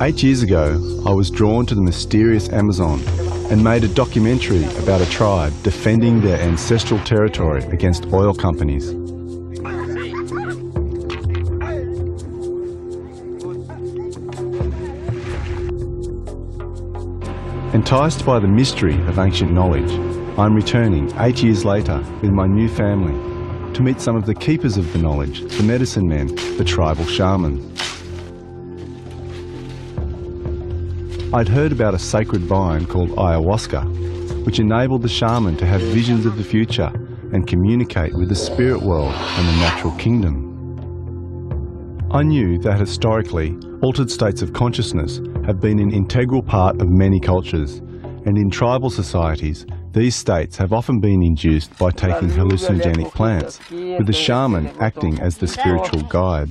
8 years ago, I was drawn to the mysterious Amazon and made a documentary about a tribe defending their ancestral territory against oil companies. Enticed by the mystery of ancient knowledge, I'm returning 8 years later with my new family to meet some of the keepers of the knowledge, the medicine men, the tribal shamans. I'd heard about a sacred vine called ayahuasca, which enabled the shaman to have visions of the future and communicate with the spirit world and the natural kingdom. I knew that historically, altered states of consciousness have been an integral part of many cultures, and in tribal societies, these states have often been induced by taking hallucinogenic plants, with the shaman acting as the spiritual guide.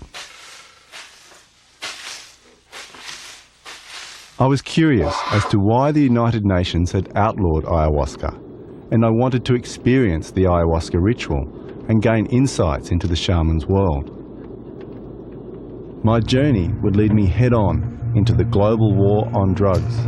I was curious as to why the United Nations had outlawed ayahuasca, and I wanted to experience the ayahuasca ritual and gain insights into the shaman's world. My journey would lead me head-on into the global war on drugs.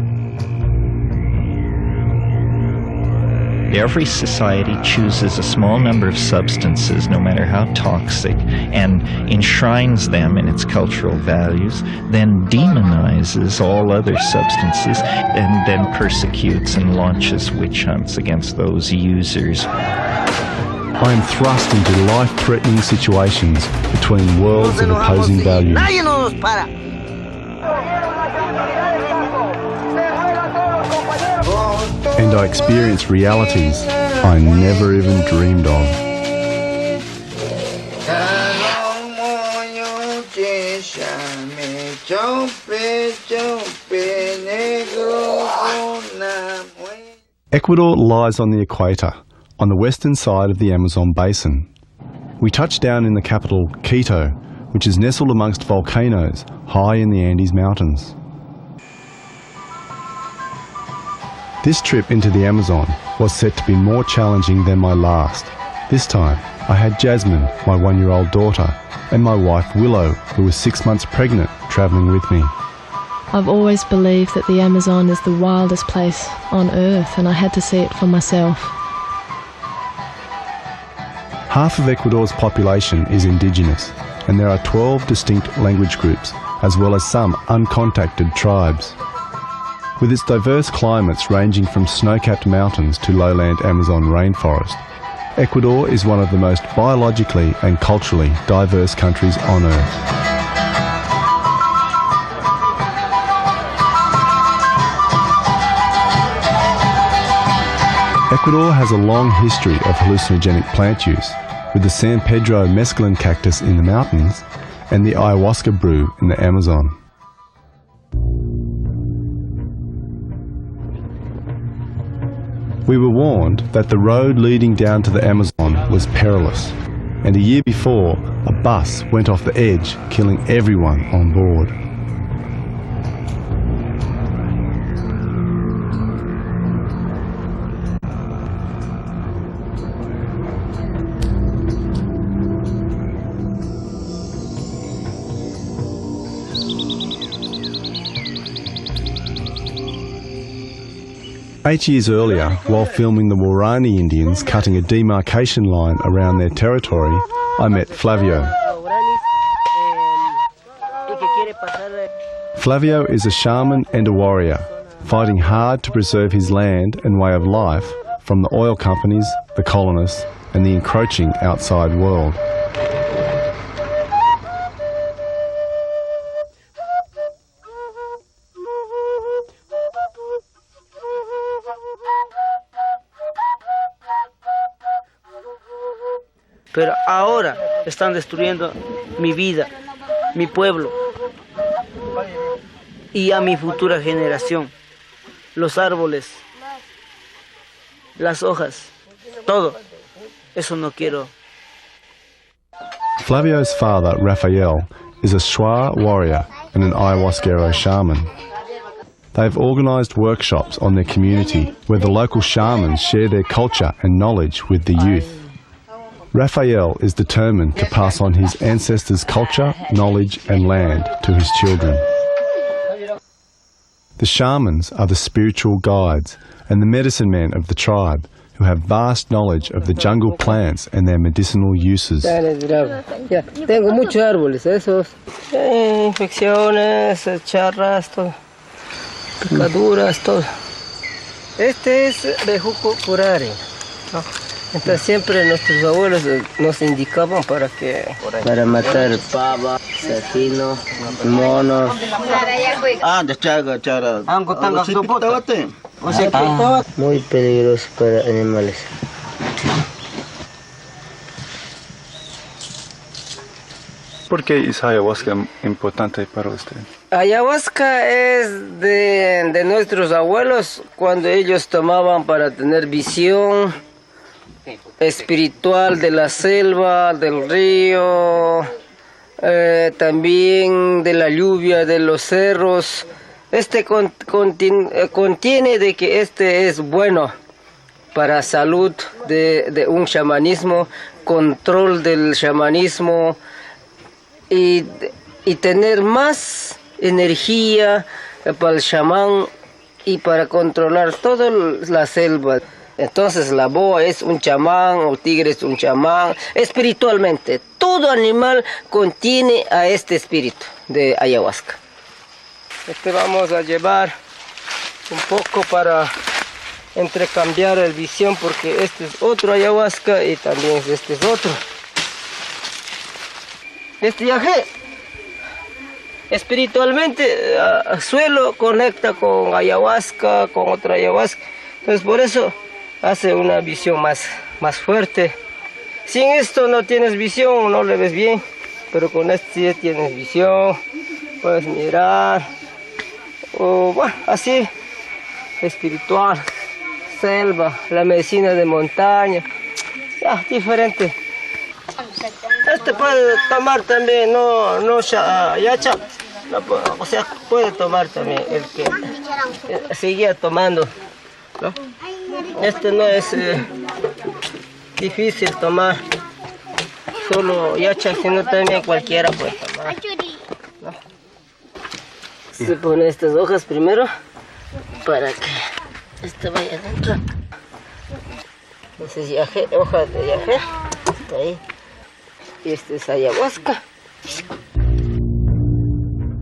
Every society chooses a small number of substances, no matter how toxic, and enshrines them in its cultural values, then demonizes all other substances, and then persecutes and launches witch hunts against those users. I am thrust into life-threatening situations between worlds of opposing values. And I experience realities I never even dreamed of. Ecuador lies on the equator, on the western side of the Amazon basin. We touched down in the capital, Quito, which is nestled amongst volcanoes high in the Andes Mountains. This trip into the Amazon was set to be more challenging than my last. This time, I had Jasmine, my 1-year-old daughter, and my wife Willow, who was 6 months pregnant, travelling with me. I've always believed that the Amazon is the wildest place on Earth, and I had to see it for myself. Half of Ecuador's population is indigenous, and there are 12 distinct language groups, as well as some uncontacted tribes. With its diverse climates ranging from snow-capped mountains to lowland Amazon rainforest, Ecuador is one of the most biologically and culturally diverse countries on Earth. Ecuador has a long history of hallucinogenic plant use, with the San Pedro mescaline cactus in the mountains and the ayahuasca brew in the Amazon. We were warned that the road leading down to the Amazon was perilous, and a year before, a bus went off the edge, killing everyone on board. Eight years earlier, while filming the Warani Indians cutting a demarcation line around their territory, I met Flavio. Flavio is a shaman and a warrior, fighting hard to preserve his land and way of life from the oil companies, the colonists, and the encroaching outside world. Pero ahora están destruyendo mi vida, mi pueblo y a mi futura generación. Los árboles, las hojas, todo. Eso no quiero. Flavio's father, Rafael, is a Shwa warrior and an ayahuasquero shaman. They've organised workshops on their community where the local shamans share their culture and knowledge with the youth. Rafael is determined to pass on his ancestors' culture, knowledge and land to his children. The shamans are the spiritual guides and the medicine men of the tribe who have vast knowledge of the jungle plants and their medicinal uses. Tengo muchos árboles, esos. Infecciones, charras, todo. Picaduras, todo. Este es bejuco curare, ¿no? Entonces siempre nuestros abuelos nos indicaban para matar pava, cecino, monos. Muy peligroso para animales. ¿Por qué es ayahuasca importante para usted? Ayahuasca es de nuestros abuelos cuando ellos tomaban para tener visión espiritual de la selva, del río, también de la lluvia, de los cerros. Este contiene de que este es bueno para salud de un chamanismo, control del chamanismo y tener más energía para el chamán y para controlar toda la selva. Entonces la boa es un chamán, o tigre es un chamán, espiritualmente. Todo animal contiene a este espíritu de ayahuasca. Vamos a llevar un poco para intercambiar el visión porque este es otro ayahuasca y también este es otro. Este viaje espiritualmente suelo conecta con ayahuasca, con otra ayahuasca. Entonces por eso hace una visión más fuerte. Sin esto no tienes visión, no le ves bien, pero con este sí tienes visión, puedes mirar, o bueno, así, espiritual, selva, la medicina de montaña, ya, diferente. Este puede tomar también, no yacha, o sea, puede tomar también el que seguía tomando, ¿no? Este no es difícil tomar, solo yacha, sino también cualquiera puede tomar, ¿no? Se pone estas hojas primero para que este vaya adentro. Este es yaje, hoja de yaje, está ahí. Y este es ayahuasca.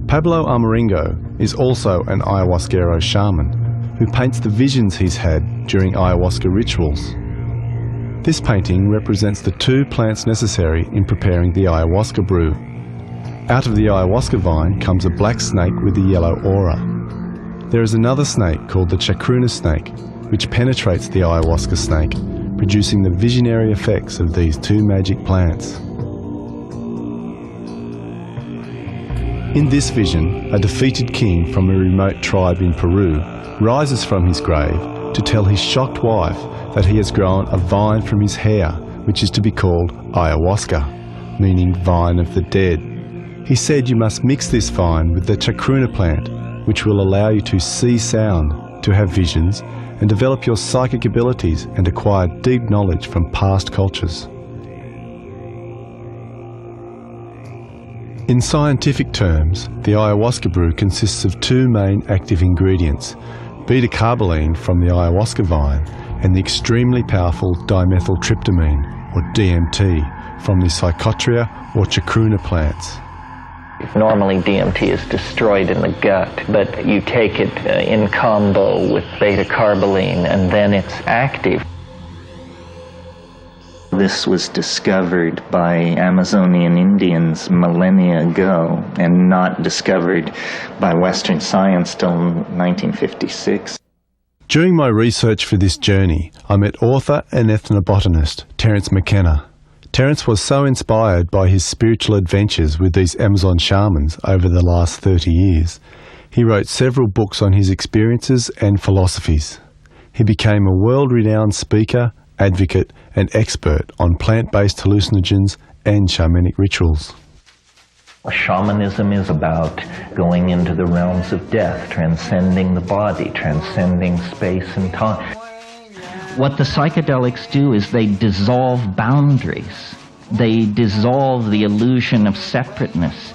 Pablo Amaringo is also an ayahuasquero shaman who paints the visions he's had during ayahuasca rituals. This painting represents the 2 plants necessary in preparing the ayahuasca brew. Out of the ayahuasca vine comes a black snake with a yellow aura. There is another snake called the chacruna snake, which penetrates the ayahuasca snake, producing the visionary effects of these 2 magic plants. In this vision, a defeated king from a remote tribe in Peru rises from his grave to tell his shocked wife that he has grown a vine from his hair, which is to be called ayahuasca, meaning vine of the dead. He said you must mix this vine with the chacruna plant, which will allow you to see sound, to have visions, and develop your psychic abilities and acquire deep knowledge from past cultures. In scientific terms, the ayahuasca brew consists of 2 main active ingredients, beta-carboline from the ayahuasca vine and the extremely powerful dimethyltryptamine, or DMT, from the psychotria or chacruna plants. Normally DMT is destroyed in the gut, but you take it in combo with beta-carboline and then it's active. This was discovered by Amazonian Indians millennia ago and not discovered by Western science till 1956. During my research for this journey, I met author and ethnobotanist Terence McKenna. Terence was so inspired by his spiritual adventures with these Amazon shamans over the last 30 years. He wrote several books on his experiences and philosophies. He became a world-renowned speaker, advocate and expert on plant-based hallucinogens and shamanic rituals. Shamanism is about going into the realms of death, transcending the body, transcending space and time. What the psychedelics do is they dissolve boundaries. They dissolve the illusion of separateness.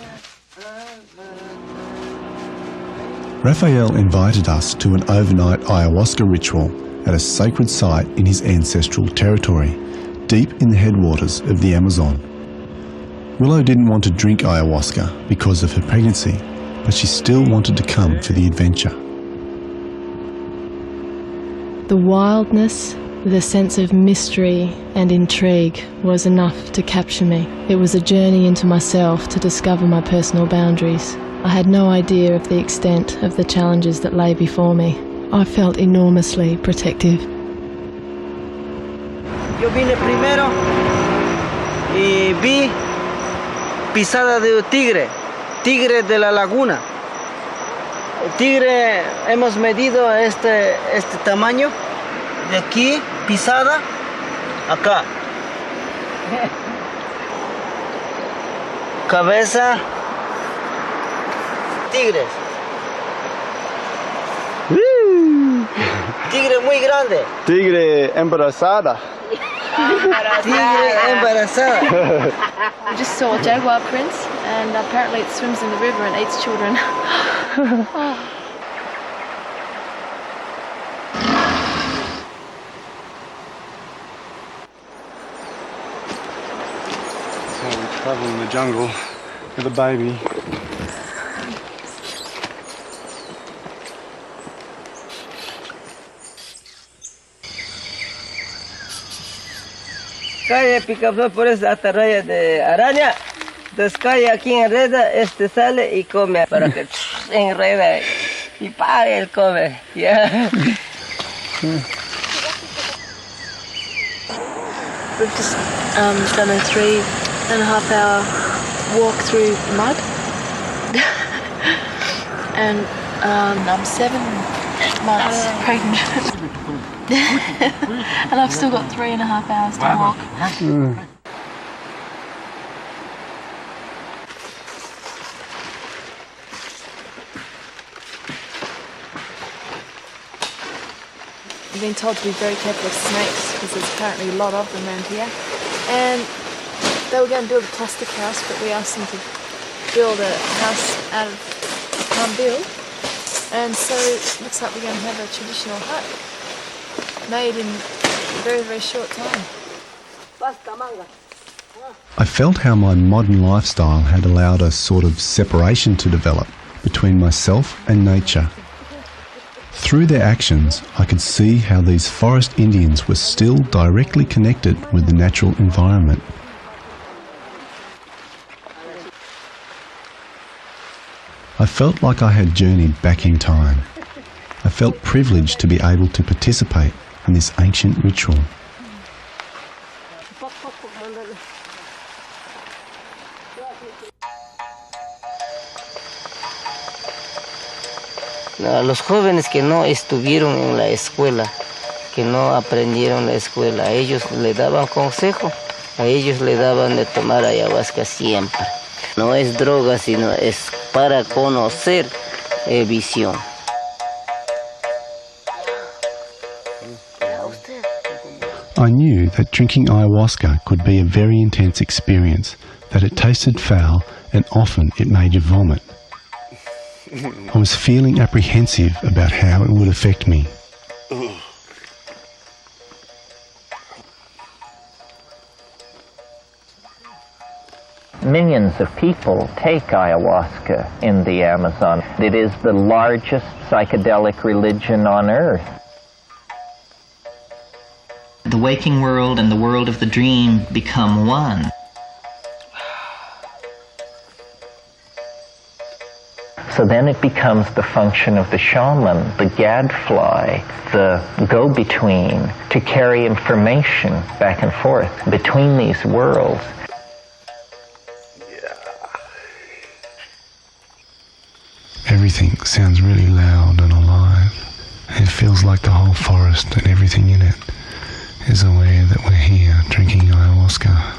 Raphael invited us to an overnight ayahuasca ritual at a sacred site in his ancestral territory, deep in the headwaters of the Amazon. Willow didn't want to drink ayahuasca because of her pregnancy, but she still wanted to come for the adventure. The wildness, the sense of mystery and intrigue was enough to capture me. It was a journey into myself to discover my personal boundaries. I had no idea of the extent of the challenges that lay before me. I felt enormously protective. Yo vine primero y vi pisada de un tigre de la laguna. El tigre hemos medido este tamaño, de aquí pisada, acá. Cabeza, tigres. Tigre muy grande. Tigre embarazada. Tigre embarazada. I just saw a jaguar prince, and apparently it swims in the river and eats children. So we travel in the jungle with a baby. Cae picaflor por esa atarraya de araña, entonces cae aquí, enreda, sale y come para que enreda y para él come. Yeah. We've just done a 3.5 hour walk through mud. And I'm 7 months pregnant. And I've still got 3.5 hours to walk. I've been told to be very careful of snakes because there's apparently a lot of them around here. And they were going to build a plastic house, but we asked them to build a house out of palm build. And so it looks like we're going to have a traditional hut made in a very, very short time. I felt how my modern lifestyle had allowed a sort of separation to develop between myself and nature. Through their actions, I could see how these forest Indians were still directly connected with the natural environment. I felt like I had journeyed back in time. I felt privileged to be able to participate in this ancient ritual. A los jóvenes que no estuvieron en la escuela, que no aprendieron la escuela, a ellos le daban consejo, a ellos le daban de tomar ayahuasca siempre. No es droga, sino es para conocer visión. I knew that drinking ayahuasca could be a very intense experience, that it tasted foul and often it made you vomit. I was feeling apprehensive about how it would affect me. Millions of people take ayahuasca in the Amazon. It is the largest psychedelic religion on earth. The waking world and the world of the dream become one. So then it becomes the function of the shaman, the gadfly, the go-between, to carry information back and forth between these worlds. Everything sounds really loud and alive. It feels like the whole forest and everything in it is aware that we're here drinking ayahuasca.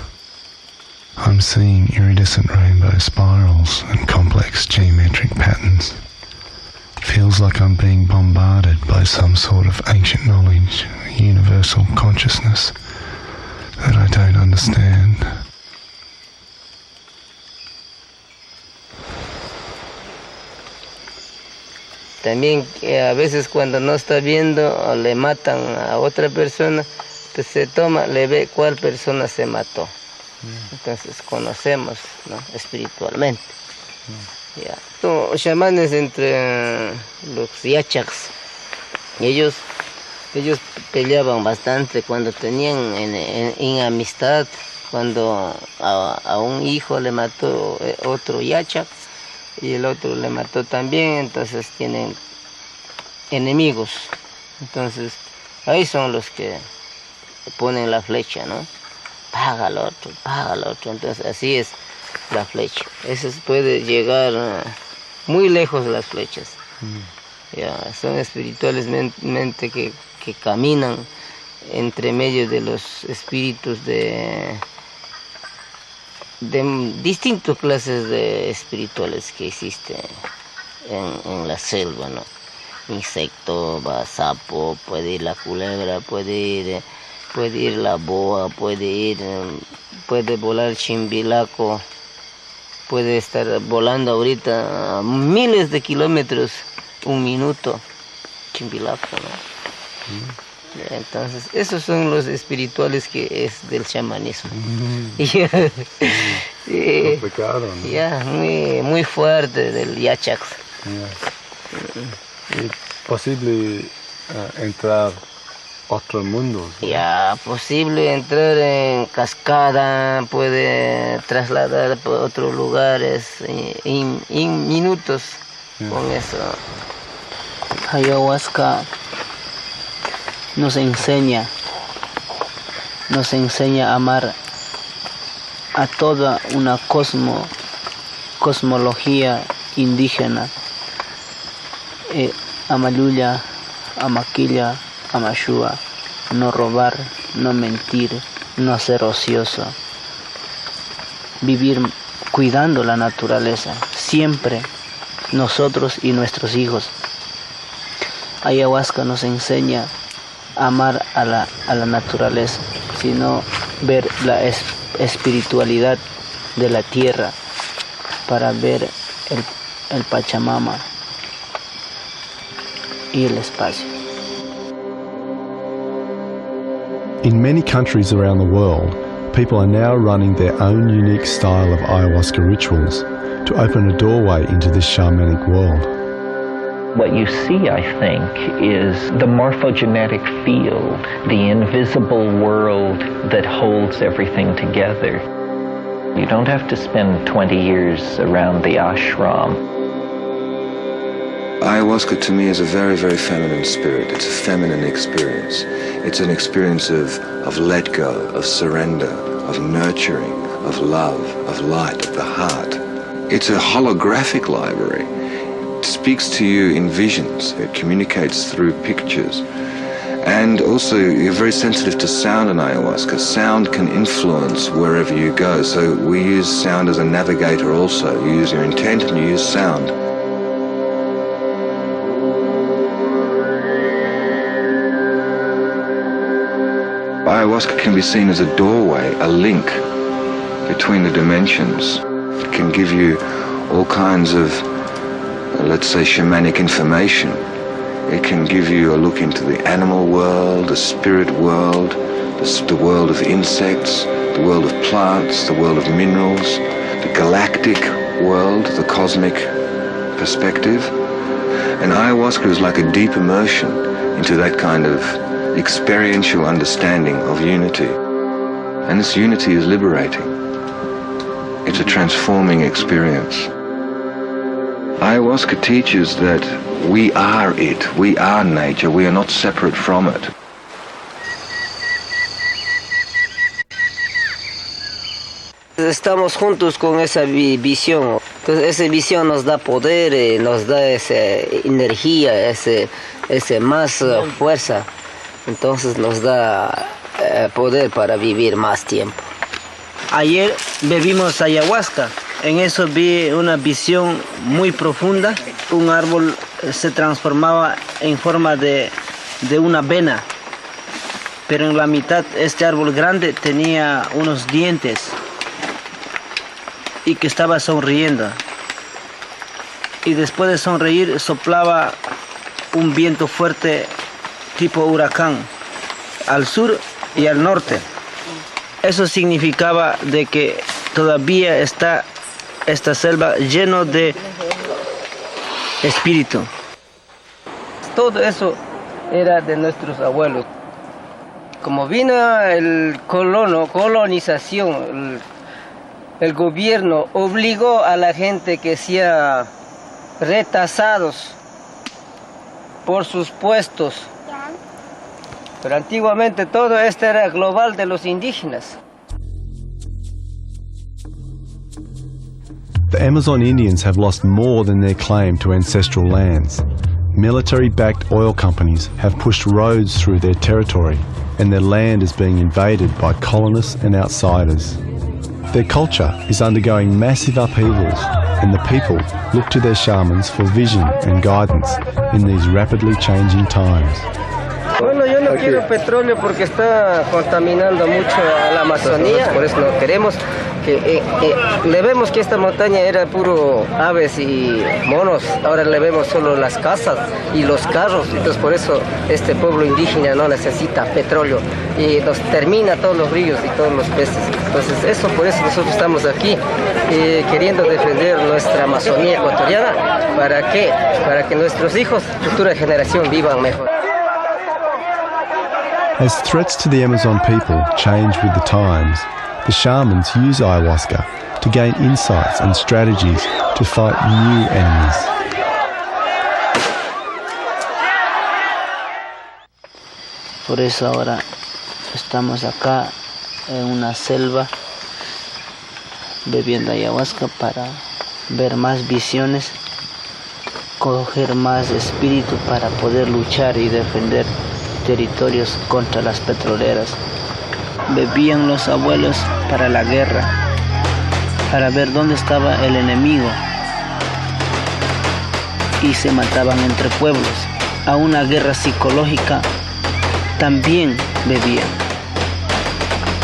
I'm I'm seeing iridescent rainbow spirals and complex geometric patterns. Feels like I'm being bombarded by some sort of ancient knowledge, universal consciousness that I don't understand. También a veces cuando no está viendo o le matan a otra persona, pues se toma, le ve cuál persona se mató. Entonces conocemos, ¿no?, espiritualmente. Ya. Los chamanes entre los yachaks, ellos peleaban bastante cuando tenían en amistad, cuando a un hijo le mató otro yachak y el otro le mató también, entonces tienen enemigos. Entonces ahí son los que ponen la flecha, ¿no? Paga al otro, entonces así es la flecha. Eso puede llegar muy lejos las flechas. Ya, son espiritualmente que caminan entre medio de los espíritus de distintas clases de espirituales que existen en la selva, ¿no? Insecto, sapo, puede ir la culebra, puede ir la boa, puede volar chimbilaco, puede estar volando ahorita a miles de kilómetros, un minuto, chimbilaco, ¿no? Entonces, esos son los espirituales que es del chamanismo. Sí. Complicado, ¿no? Ya, muy fuerte del yachak. ¿Es posible entrar a otros mundos, ¿no? Ya, posible entrar en cascada, puede trasladar por otros lugares en minutos con eso. Ayahuasca nos enseña a amar a toda una cosmología indígena. Amaluya, Amaquilla, Amashua, no robar, no mentir, no ser ocioso. Vivir cuidando la naturaleza, siempre nosotros y nuestros hijos. Ayahuasca nos enseña a amar a la naturaleza, sino ver la espiritualidad de la tierra para ver el Pachamama y el espacio. In many countries around the world, people are now running their own unique style of ayahuasca rituals to open a doorway into this shamanic world. What you see, I think, is the morphogenetic field, the invisible world that holds everything together. You don't have to spend 20 years around the ashram. Ayahuasca to me is a very, very feminine spirit. It's a feminine experience. It's an experience of let go, of surrender, of nurturing, of love, of light, of the heart. It's a holographic library. It speaks to you in visions. It communicates through pictures. And also, you're very sensitive to sound in ayahuasca. Sound can influence wherever you go. So we use sound as a navigator also. You use your intent and you use sound. Ayahuasca can be seen as a doorway, a link between the dimensions. It can give you all kinds of, let's say, shamanic information. It can give you a look into the animal world, the spirit world, the world of insects, the world of plants, the world of minerals, the galactic world, the cosmic perspective. And ayahuasca is like a deep immersion into that kind of experiential understanding of unity. And this unity is liberating. It's a transforming experience. Ayahuasca teaches that we are it, we are nature, we are not separate from it. Estamos juntos con esa visión. Entonces esa visión nos da poder, nos da esa energía, ese más fuerza. Entonces nos da poder para vivir más tiempo. Ayer bebimos ayahuasca. En eso vi una visión muy profunda. Un árbol se transformaba en forma de una vena. Pero en la mitad este árbol grande tenía unos dientes y que estaba sonriendo. Y después de sonreír soplaba un viento fuerte tipo huracán al sur y al norte. Eso significaba de que todavía está esta selva lleno de espíritu. Todo eso era de nuestros abuelos. Como vino el colonización, el gobierno obligó a la gente que sea retasados por sus puestos. Pero antiguamente todo esto era global de los indígenas. The Amazon Indians have lost more than their claim to ancestral lands. Military-backed oil companies have pushed roads through their territory, and their land is being invaded by colonists and outsiders. Their culture is undergoing massive upheavals, and the people look to their shamans for vision and guidance in these rapidly changing times. Bueno, yo no quiero petróleo porque está contaminando mucho a la Amazonía, por eso no queremos le vemos que esta montaña era puro aves y monos, ahora le vemos solo las casas y los carros, entonces por eso este pueblo indígena no necesita petróleo y nos termina todos los ríos y todos los peces. Entonces por eso nosotros estamos aquí queriendo defender nuestra Amazonía ecuatoriana. ¿Para qué? Para que nuestros hijos, futura generación, vivan mejor. As threats to the Amazon people change with the times, the shamans use ayahuasca to gain insights and strategies to fight new enemies. Por eso ahora estamos acá en una selva bebiendo ayahuasca para ver más visiones, coger más espíritu para poder luchar y defender territorios contra las petroleras. Bebían los abuelos para la guerra, para ver dónde estaba el enemigo, y se mataban entre pueblos. A una guerra psicológica también bebían,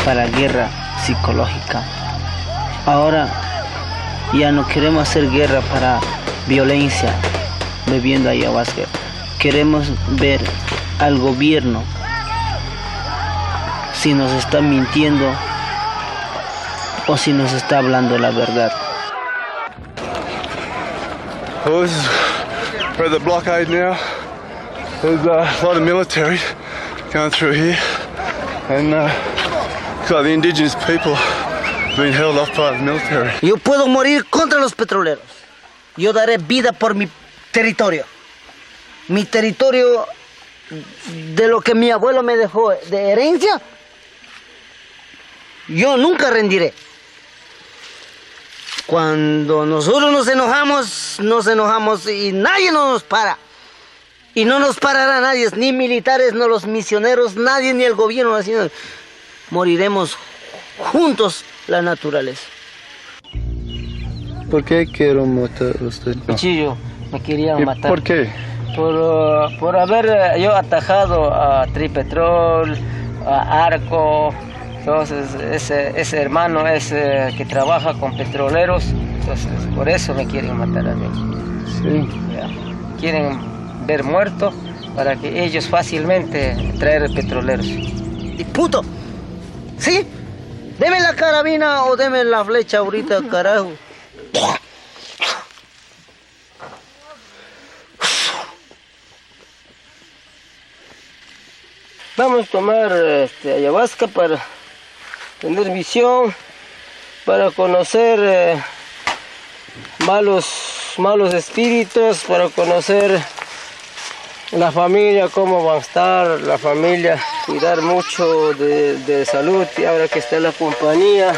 para guerra psicológica. Ahora ya no queremos hacer guerra para violencia bebiendo ayahuasca. Queremos ver al gobierno si nos está mintiendo o si nos está hablando la verdad. Well, we're at the blockade now. There's a lot of military going through here, and looks like the indigenous people have been held off by the military. Yo puedo morir contra los petroleros. Yo daré vida por mi territorio. Mi territorio, de lo que mi abuelo me dejó de herencia, yo nunca rendiré. Cuando nosotros nos enojamos y nadie nos para. Y no nos parará nadie, ni militares, ni los misioneros, nadie, ni el gobierno. Así moriremos juntos la naturaleza. ¿Por qué quiero matar a usted? Cuchillo, me querían matar. ¿Por qué? Por haber yo atajado a Tripetrol, a Arco. Entonces ese hermano es que trabaja con petroleros, entonces por eso me quieren matar a mí. Sí. Ya. Quieren ver muerto para que ellos fácilmente traer petroleros. Y puto, ¿sí? Deme la carabina o deme la flecha ahorita, carajo. Vamos a tomar ayahuasca para tener visión, para conocer malos espíritus, para conocer la familia, cómo va a estar la familia, cuidar mucho de salud, y ahora que está la compañía,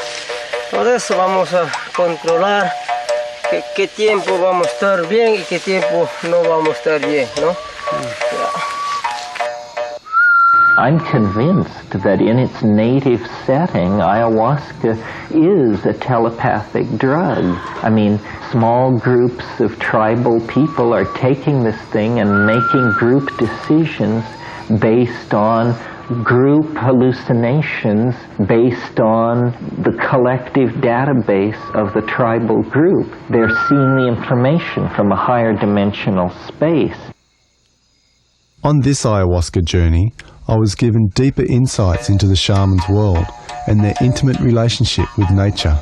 todo eso vamos a controlar qué tiempo vamos a estar bien y qué tiempo no vamos a estar bien, ¿no? I'm convinced that in its native setting, ayahuasca is a telepathic drug. I mean, small groups of tribal people are taking this thing and making group decisions based on group hallucinations, based on the collective database of the tribal group. They're seeing the information from a higher dimensional space. On this ayahuasca journey, I was given deeper insights into the shaman's world and their intimate relationship with nature.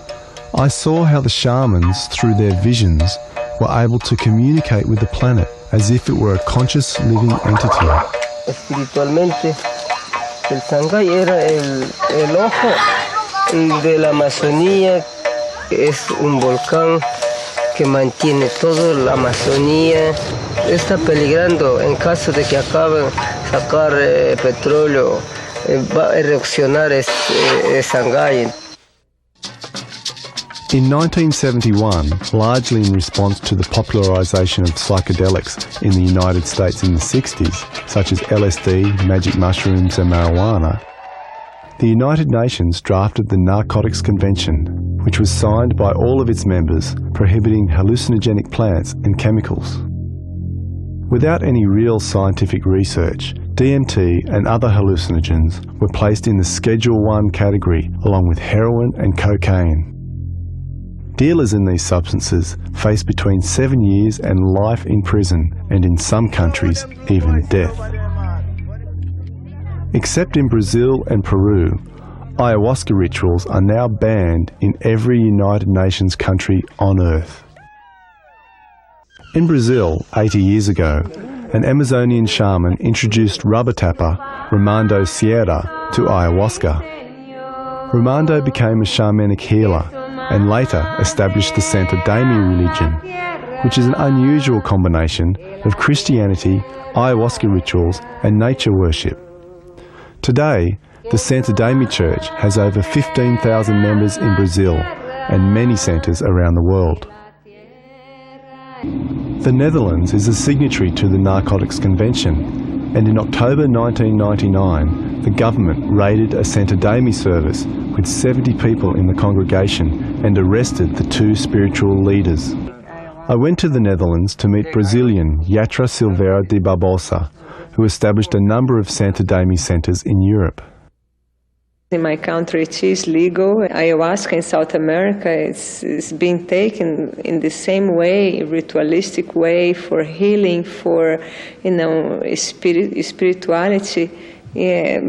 I saw how the shamans, through their visions, were able to communicate with the planet as if it were a conscious living entity. Espiritualmente, el Sangay era el ojo de la Amazonía, es un volcán que mantiene toda la Amazonía. Está peligrando en caso de que acaben sacar petróleo, va a reaccionar Sangay. In 1971, largely in response to the popularisation of psychedelics in the United States in the 60s, such as LSD, magic mushrooms and marijuana, the United Nations drafted the Narcotics Convention, which was signed by all of its members, prohibiting hallucinogenic plants and chemicals. Without any real scientific research, DMT and other hallucinogens were placed in the Schedule 1 category along with heroin and cocaine. Dealers in these substances face between 7 years and life in prison, and in some countries, even death. Except in Brazil and Peru, ayahuasca rituals are now banned in every United Nations country on Earth. In Brazil, 80 years ago, an Amazonian shaman introduced rubber tapper Ramando Sierra to ayahuasca. Ramando became a shamanic healer and later established the Santo Daime religion, which is an unusual combination of Christianity, ayahuasca rituals and nature worship. Today, the Santo Daime Church has over 15,000 members in Brazil and many centres around the world. The Netherlands is a signatory to the Narcotics Convention, and in October 1999, the government raided a Santo Daime service with 70 people in the congregation and arrested the two spiritual leaders. I went to the Netherlands to meet Brazilian Yatra Silveira de Barbosa, who established a number of Santo Daime centres in Europe. In my country, it is legal. Ayahuasca in South America is being taken in the same way, ritualistic way, for healing, for spirituality,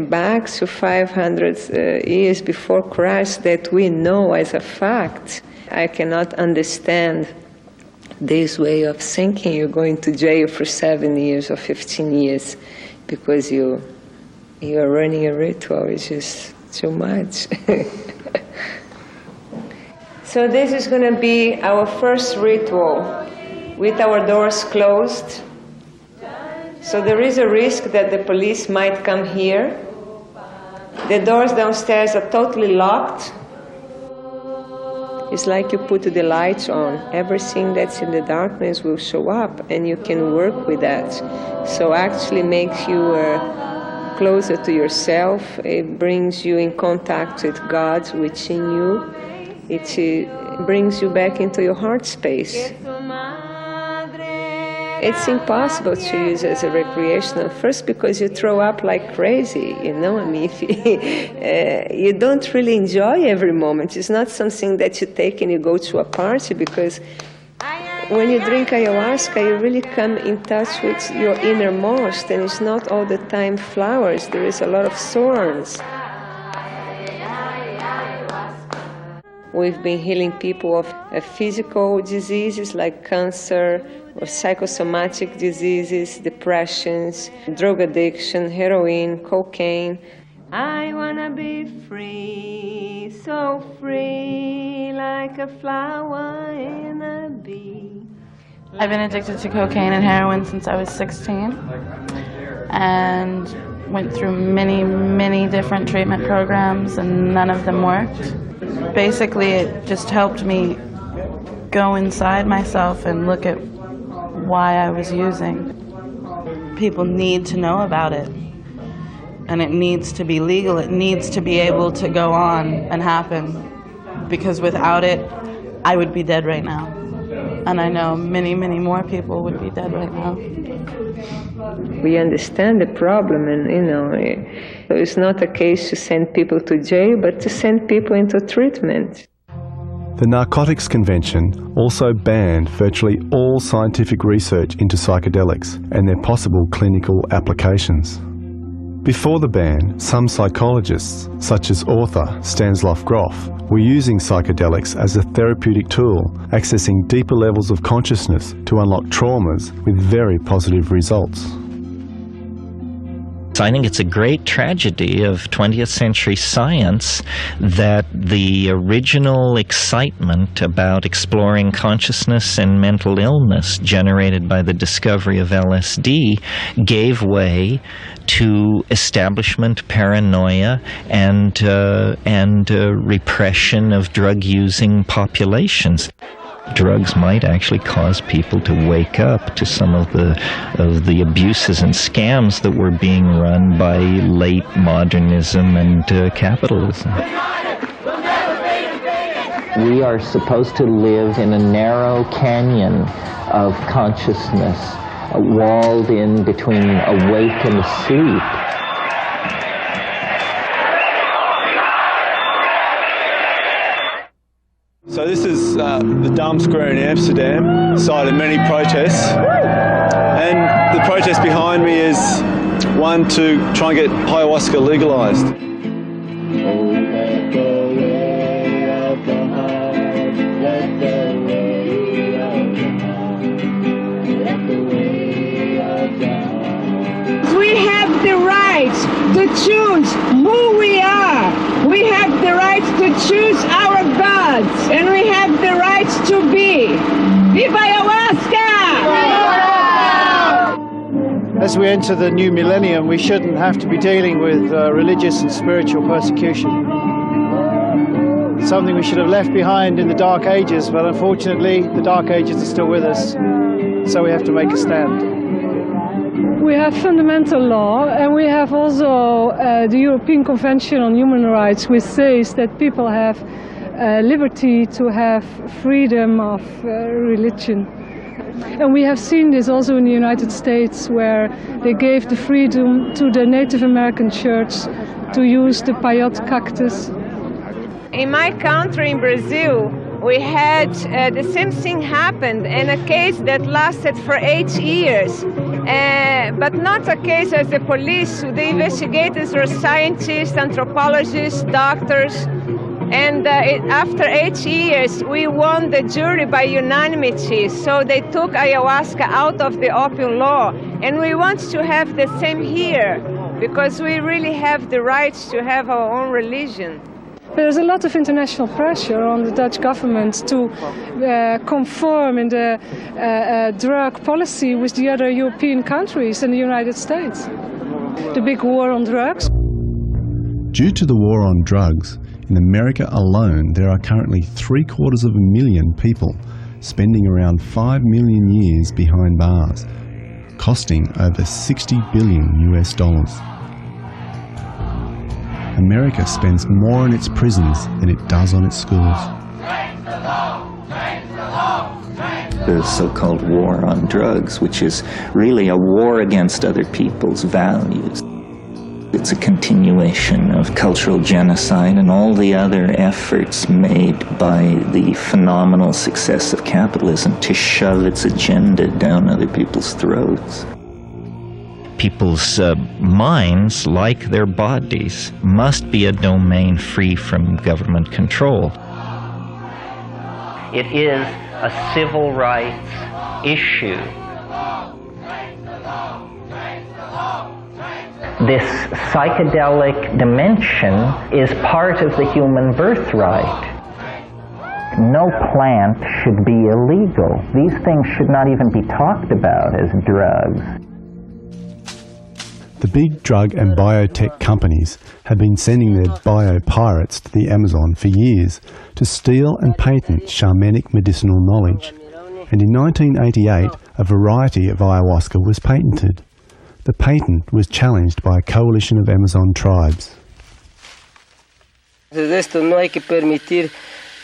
back to 500 years before Christ, that we know as a fact. I cannot understand this way of thinking. You're going to jail for 7 years or 15 years because you are running a ritual. It's just too much. So this is going to be our first ritual with our doors closed. So there is a risk that the police might come here. The doors downstairs are totally locked. It's like you put the lights on. Everything that's in the darkness will show up, and you can work with that. So actually makes you closer to yourself. It brings you in contact with God within you. It brings you back into your heart space. It's impossible to use as a recreational, first because you throw up like crazy, I mean, you don't really enjoy every moment. It's not something that you take and you go to a party, because when you drink ayahuasca, you really come in touch with your innermost, and it's not all the time flowers. There is a lot of thorns. We've been healing people of physical diseases like cancer, or psychosomatic diseases, depressions, drug addiction, heroin, cocaine. I wanna be free, so free, like a flower in a bee. I've been addicted to cocaine and heroin since I was 16, and went through many, many different treatment programs, and none of them worked. Basically, it just helped me go inside myself and look at why I was using. People need to know about it. and it needs to be legal. It needs to be able to go on and happen, because without it, I would be dead right now. And I know many, many more people would be dead right now. We understand the problem, and it's not a case to send people to jail, but to send people into treatment. The Narcotics Convention also banned virtually all scientific research into psychedelics and their possible clinical applications. Before the ban, some psychologists, such as author Stanislav Grof, were using psychedelics as a therapeutic tool, accessing deeper levels of consciousness to unlock traumas with very positive results. I think it's a great tragedy of 20th century science that the original excitement about exploring consciousness and mental illness generated by the discovery of LSD gave way to establishment paranoia and repression of drug-using populations. Drugs might actually cause people to wake up to some of the abuses and scams that were being run by late modernism and capitalism. We are supposed to live in a narrow canyon of consciousness, walled in between awake and asleep. So this is the Dam Square in Amsterdam, site of many protests. And the protest behind me is one to try and get ayahuasca legalised. We have the right to choose who we are. We have the right to choose our gods, and we have the right to be. Viva ayahuasca! As we enter the new millennium, we shouldn't have to be dealing with religious and spiritual persecution. It's something we should have left behind in the Dark Ages, but unfortunately the Dark Ages are still with us, so we have to make a stand. We have fundamental law, and we have also the European Convention on Human Rights, which says that people have liberty to have freedom of religion. And we have seen this also in the United States, where they gave the freedom to the Native American church to use the peyote cactus. In my country, in Brazil, we had the same thing happened, and a case that lasted for 8 years. But not a case as the police. The investigators were scientists, anthropologists, doctors. And after 8 years, we won the jury by unanimity. So they took ayahuasca out of the opium law. And we want to have the same here, because we really have the right to have our own religion. There's a lot of international pressure on the Dutch government to conform in the drug policy with the other European countries and the United States. The big war on drugs. Due to the war on drugs, in America alone there are currently 750,000 people spending around 5 million years behind bars, costing over $60 billion US. America spends more on its prisons than it does on its schools. The so-called war on drugs, which is really a war against other people's values. It's a continuation of cultural genocide and all the other efforts made by the phenomenal success of capitalism to shove its agenda down other people's throats. People's minds, like their bodies, must be a domain free from government control. It is a civil rights issue. This psychedelic dimension is part of the human birthright. No plant should be illegal. These things should not even be talked about as drugs. The big drug and biotech companies have been sending their bio-pirates to the Amazon for years to steal and patent shamanic medicinal knowledge. And in 1988, a variety of ayahuasca was patented. the patent was challenged by a coalition of Amazon tribes. De esto no hay que permitir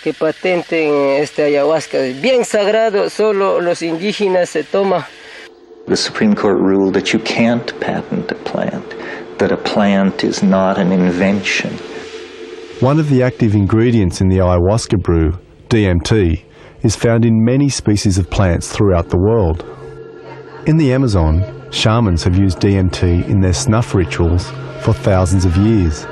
que patenten este ayahuasca. Es bien sagrado, solo los indígenas se toma. The Supreme Court ruled that you can't patent a plant, that a plant is not an invention. One of the active ingredients in the ayahuasca brew, DMT, is found in many species of plants throughout the world. In the Amazon, shamans have used DMT in their snuff rituals for thousands of years.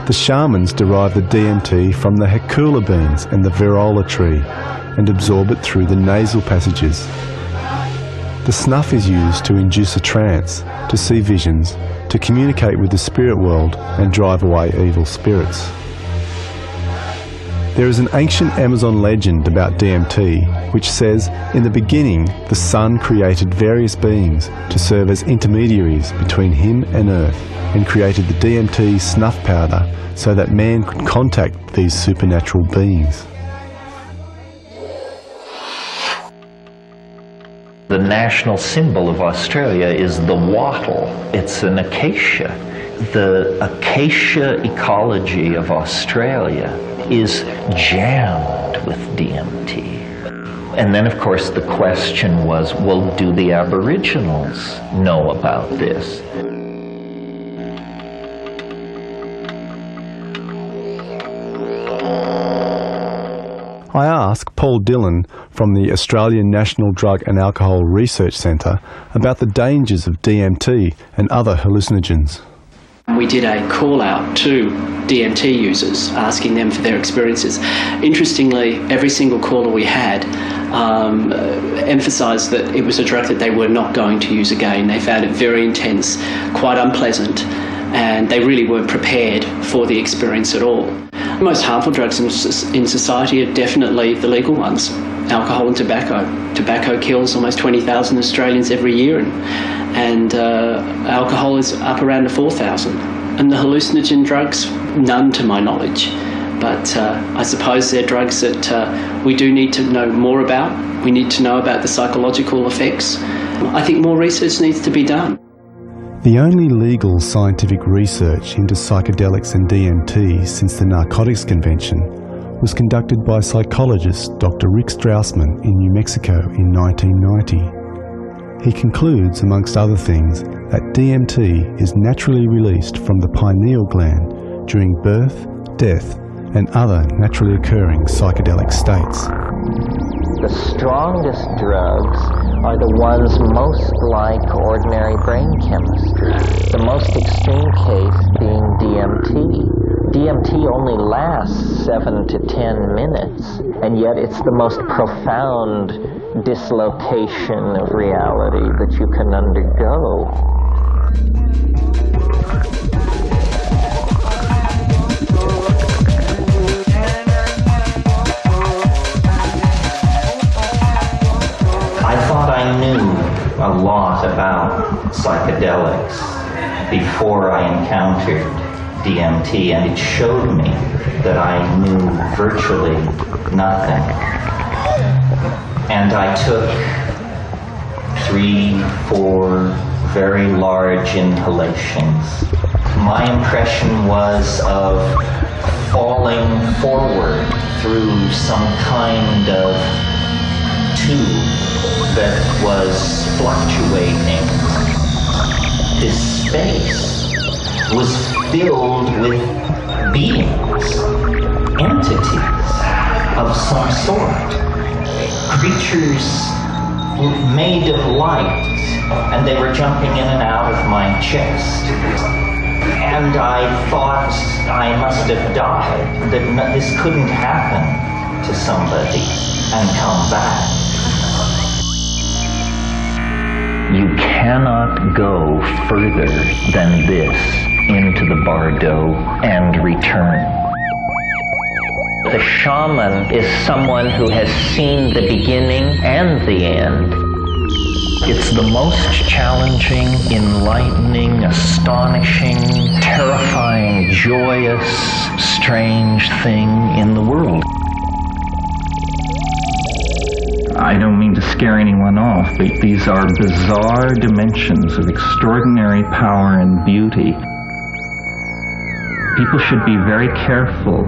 The shamans derive the DMT from the hecula beans and the virola tree and absorb it through the nasal passages. The snuff is used to induce a trance, to see visions, to communicate with the spirit world and drive away evil spirits. There is an ancient Amazon legend about DMT which says, in the beginning, the sun created various beings to serve as intermediaries between him and earth, and created the DMT snuff powder so that man could contact these supernatural beings. The national symbol of Australia is the wattle. It's an acacia. The acacia ecology of Australia is jammed with DMT. And then, of course, the question was, well, do the Aboriginals know about this? I asked Paul Dillon from the Australian National Drug and Alcohol Research Centre about the dangers of DMT and other hallucinogens. We did a call out to DMT users, asking them for their experiences. Interestingly, every single caller we had emphasised that it was a drug that they were not going to use again. They found it very intense, quite unpleasant, and they really weren't prepared for the experience at all. The most harmful drugs in society are definitely the legal ones, alcohol and tobacco. Tobacco kills almost 20,000 Australians every year, and alcohol is up around to 4,000. And the hallucinogen drugs, none to my knowledge. But I suppose they're drugs that we do need to know more about. We need to know about the psychological effects. I think more research needs to be done. The only legal scientific research into psychedelics and DMT since the Narcotics Convention was conducted by psychologist Dr. Rick Strausman in New Mexico in 1990. He concludes, amongst other things, that DMT is naturally released from the pineal gland during birth, death, and other naturally occurring psychedelic states. The strongest drugs are the ones most like ordinary brain chemistry. The most extreme case being DMT. DMT only lasts 7 to 10 minutes, and yet it's the most profound dislocation of reality that you can undergo. I thought I knew a lot about psychedelics before I encountered DMT, and it showed me that I knew virtually nothing. And I took 3, 4 very large inhalations. My impression was of falling forward through some kind of tube that was fluctuating. This space was filled with beings, entities of some sort, creatures made of light, and they were jumping in and out of my chest. And I thought I must have died, that this couldn't happen to somebody and come back. You cannot go further than this into the bardo and return. The shaman is someone who has seen the beginning and the end. It's the most challenging, enlightening, astonishing, terrifying, joyous, strange thing in the world. I don't mean to scare anyone off. These are bizarre dimensions of extraordinary power and beauty. People should be very careful.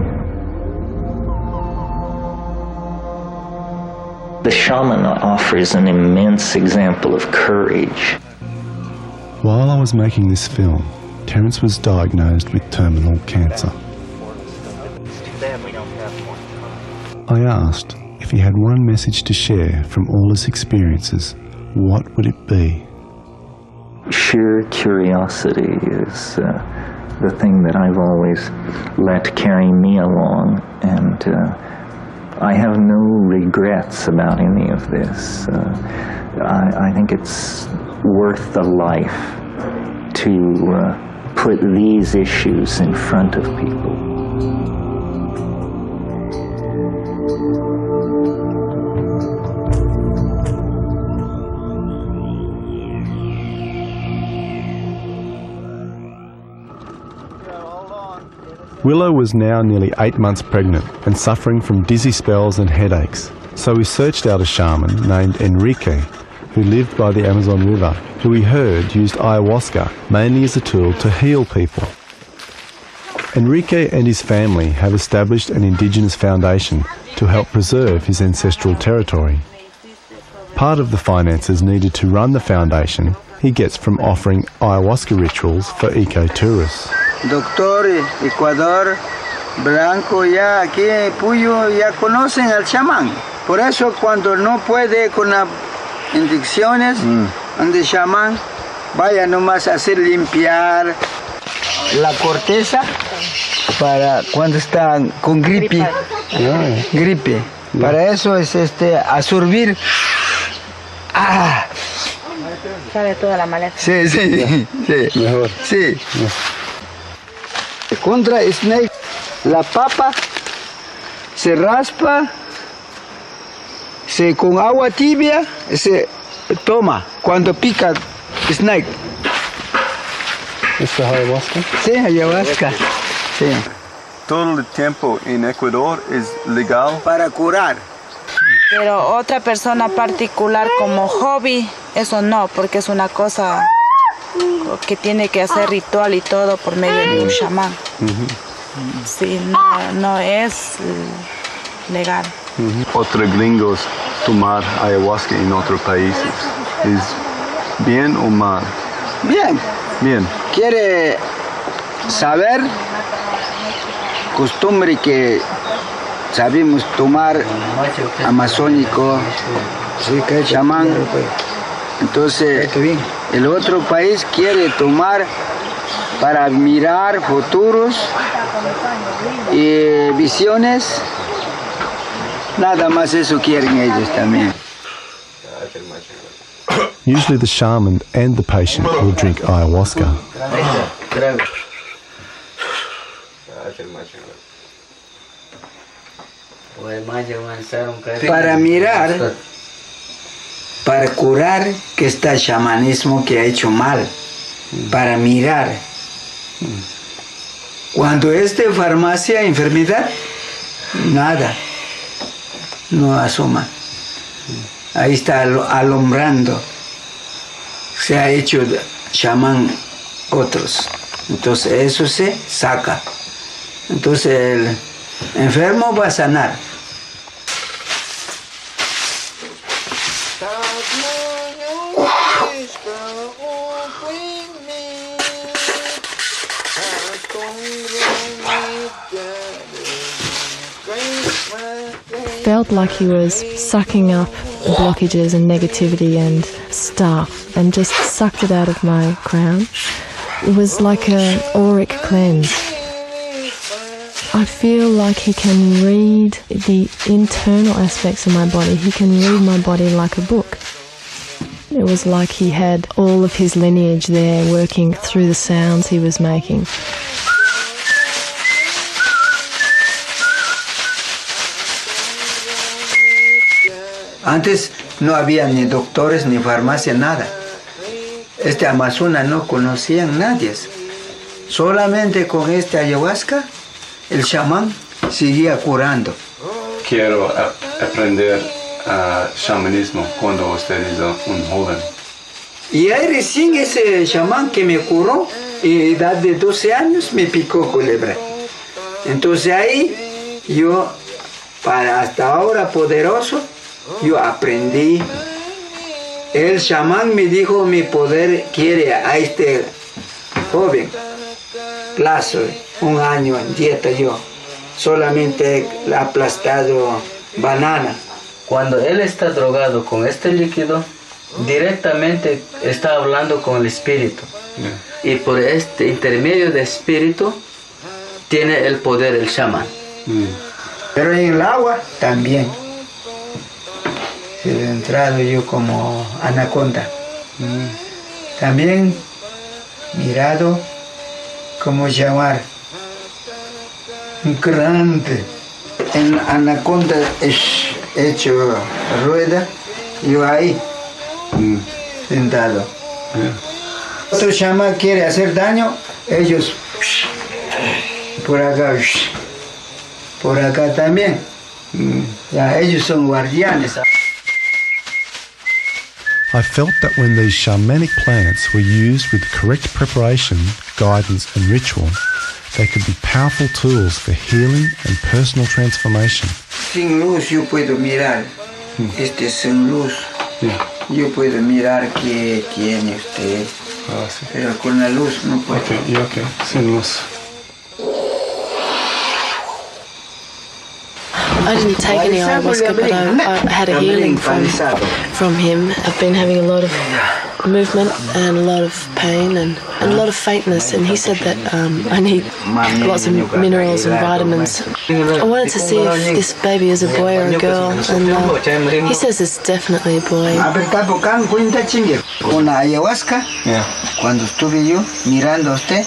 The shaman offers an immense example of courage. While I was making this film, Terence was diagnosed with terminal cancer. I asked if he had one message to share from all his experiences, what would it be? Sheer curiosity is the thing that I've always let carry me along, and I have no regrets about any of this. I think it's worth a life to put these issues in front of people. Willow was now nearly 8 months pregnant and suffering from dizzy spells and headaches, so we searched out a shaman named Enrique, who lived by the Amazon River, who we heard used ayahuasca mainly as a tool to heal people. Enrique and his family have established an indigenous foundation to help preserve his ancestral territory. Part of the finances needed to run the foundation he gets from offering ayahuasca rituals for eco-tourists. Doctor, Ecuador, Blanco, ya aquí Puyo ya conocen al chamán. Por eso cuando no puede con las inyecciones, donde chamán, vaya nomás a hacer limpiar la corteza para cuando están con gripe. Gripe. Para eso es absorbir. Sale toda la maleza. Sí, sí, sí. Mejor. Sí. Contra snake, la papa se raspa, con agua tibia se toma cuando pica snake. ¿Es ayahuasca? Sí, ayahuasca. Sí. ¿Todo el tiempo en Ecuador es legal? Para curar. Pero otra persona particular como hobby, eso no, porque es una cosa que tiene que hacer ritual y todo por medio de un chamán. Sí, no es legal. Otros gringos tomar ayahuasca en otros países, ¿es bien o mal? Bien. Bien. Quiere saber costumbre que sabemos tomar amazónico, chamán. Entonces, el otro país quiere tomar para mirar futuros y visiones. Nada más eso quieren ellos también. Usually the shaman and the patient will drink ayahuasca. Para mirar, para curar que está el chamanismo que ha hecho mal, para mirar. Cuando es de farmacia, enfermedad, nada, no asoma. Ahí está alumbrando. Se ha hecho chamán otros. Entonces eso se saca. Entonces el enfermo va a sanar. Felt like he was sucking up blockages and negativity and stuff and just sucked it out of my crown. It was like an auric cleanse. I feel like he can read the internal aspects of my body. He can read my body like a book. It was like he had all of his lineage there working through the sounds he was making. Antes no había ni doctores ni farmacia, nada. Amazonas no conocían nadie. Solamente con ayahuasca, el chamán seguía curando. Quiero aprender shamanismo cuando usted es un joven? Y ahí recién ese chamán que me curó, a edad de 12 años, me picó culebra. Entonces ahí yo, para hasta ahora poderoso, yo aprendí. El chamán me dijo, mi poder quiere a este joven, plazo, 1 año en dieta yo, solamente he aplastado banana. Cuando él está drogado con este líquido, directamente está hablando con el espíritu. Y por este intermedio de espíritu tiene el poder el chamán. Pero en el agua también. He entrado yo como anaconda. También mirado como jaguar. Grande. En anaconda es hecho rueda, yo ahí sentado. Otro chamán quiere hacer daño, ellos por acá también. Ya, ellos son guardianes. I felt that when these shamanic plants were used with the correct preparation, guidance and ritual, they could be powerful tools for healing and personal transformation. Sin luz yo puedo mirar, sin luz, yo puedo mirar qué tiene usted, pero con la luz no puedo. Okay, sin luz. I didn't take any ayahuasca, but I had a healing from him. I've been having a lot of movement and a lot of pain and a lot of faintness, and he said that I need lots of minerals and vitamins. I wanted to see if this baby is a boy or a girl, and he says it's definitely a boy. Con la ayahuasca, cuando estuve yo mirando a usted,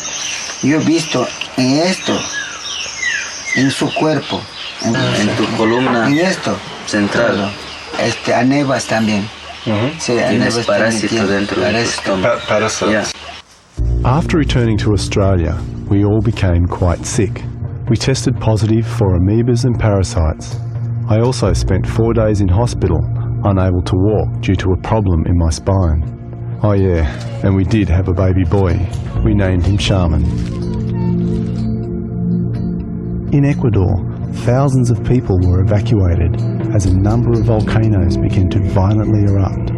yo he visto en esto, en su cuerpo, en tu columna, en esto central, anebas también. Sí, tienes parásito dentro del estómago. After returning to Australia, we all became quite sick. We tested positive for amoebas and parasites. I also spent 4 days in hospital, unable to walk due to a problem in my spine. Oh yeah, and we did have a baby boy. We named him Shaman. In Ecuador, thousands of people were evacuated as a number of volcanoes began to violently erupt.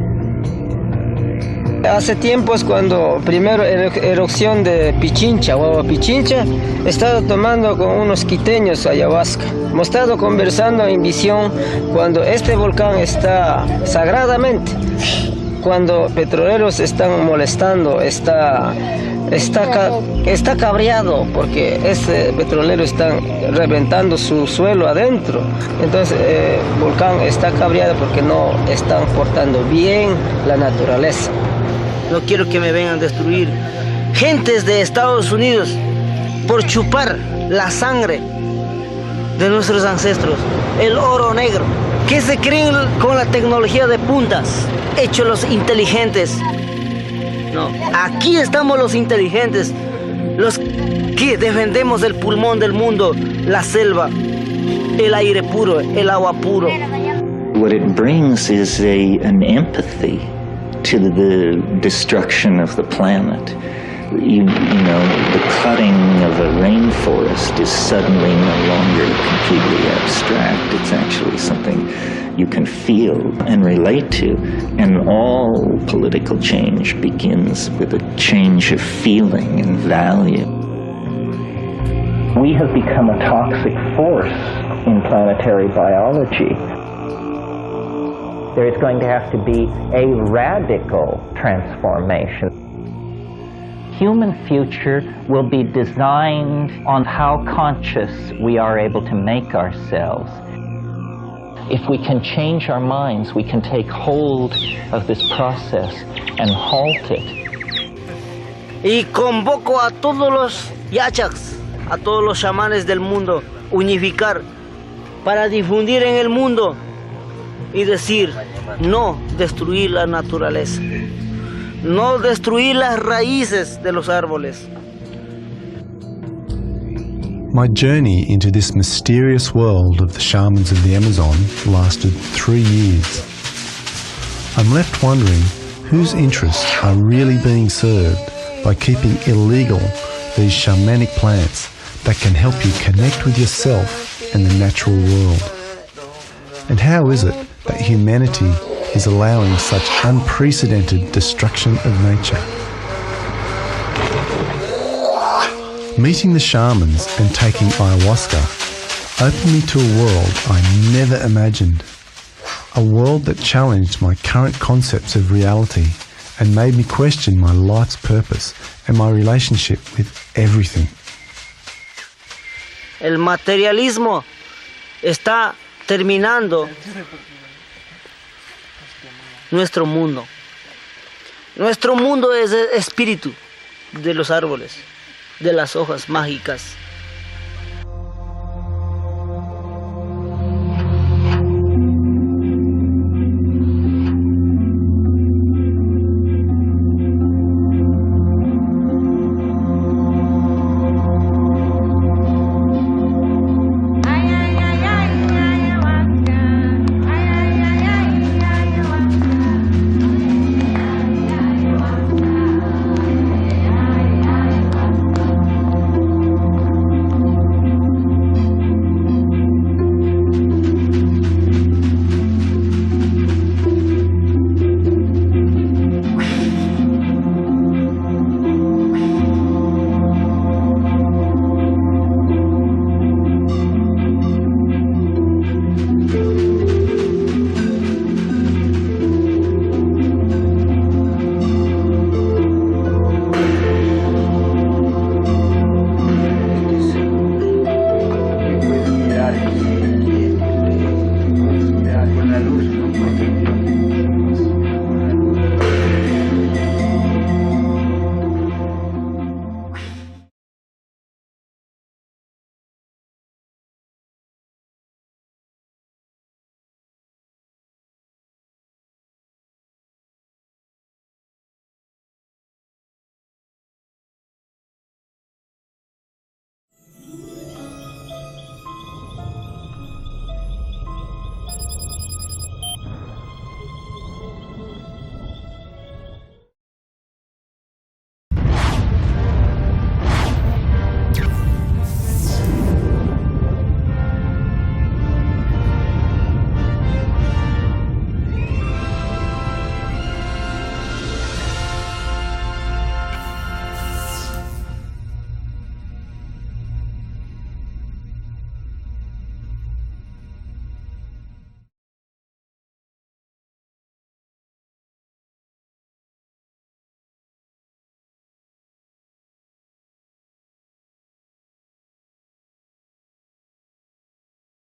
Hace tiempos cuando primero erupción de Pichincha, Guagua Pichincha, he estado tomando con unos quiteños ayahuasca. Hemos estado conversando en visión cuando este volcán está sagradamente, cuando petroleros están molestando, está cabreado porque este petrolero está reventando su suelo adentro. Entonces el volcán está cabreado porque no están portando bien la naturaleza. No quiero que me vengan a destruir gentes de Estados Unidos por chupar la sangre de nuestros ancestros, el oro negro, que se creen con la tecnología de puntas, hechos los inteligentes. No, aquí estamos los inteligentes, los que defendemos el pulmón del mundo, la selva, el aire puro, el agua puro. What it brings is an empathy to the destruction of the planet. You know, the cutting of a rainforest is suddenly no longer completely abstract. It's actually something you can feel and relate to. And all political change begins with a change of feeling and value. We have become a toxic force in planetary biology. There is going to have to be a radical transformation. Human future will be designed on how conscious we are able to make ourselves. If we can change our minds, we can take hold of this process and halt it. Y convoco a todos los yachaks, a todos los chamanes del mundo, unificar para difundir en el mundo y decir, no destruir la naturaleza, no destruir las raíces de los árboles. My journey into this mysterious world of the shamans of the Amazon lasted 3 years. I'm left wondering whose interests are really being served by keeping illegal these shamanic plants that can help you connect with yourself and the natural world. And how is it that humanity is allowing such unprecedented destruction of nature? Meeting the shamans and taking ayahuasca opened me to a world I never imagined. A world that challenged my current concepts of reality and made me question my life's purpose and my relationship with everything. El materialismo está terminando nuestro mundo. Nuestro mundo es el espíritu de los árboles, de las hojas mágicas.